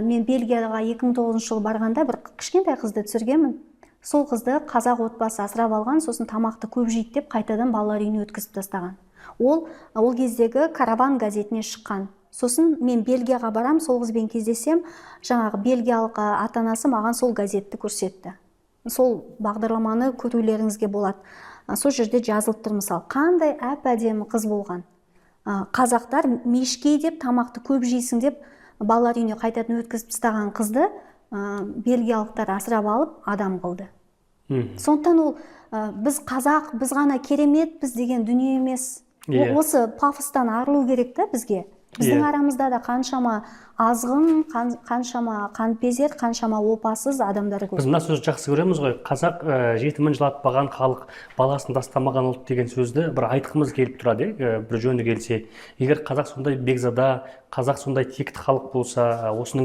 Мен Бельгияға 2009 жылы барғанда бір кішкентай қызды түсіргенмін. Сол қызды қазақ отбасы асырап алған, сосын тамақты көп жейді деп қайтадан балалар үйіне өткізіп тастаған. Ол кездегі Караван газетіне шыққан. Сосын мен Бельгияға барам, сол қызбен кездесем, жаңағы бельгиялық ата-анасы маған сол газетті көрсетті. Сол бағдарламаны көрулеріңізге болады. Сол жерде жазылып тұр, мысалы, қандай әп-әдемі қыз болған. Қазақтар мешкей деп, тамақты көп жейсің деп, балалар үйіне қайтадан өткізіп тастаған қызды бельгиялықтар асырап алып адам қылды. Сондықтан ол біз қазақ, біз ғана кереметпіз деген дүние емес. Осы пафостан арылу керек та бізге. Біздің арамызда да қаншама азғын, қаншама қанпезер, қаншама опасыз адамдар көп. Біз мына сөзді жақсы көреміз ғой. Қазақ жетімін жылатпаған халық, баласын тастамаған ұлт деген сөзді бір айтқымыз келіп тұрады, бір жөні келсе. Егер қазақ сондай бекзада, қазақ сондай текті халық болса, осының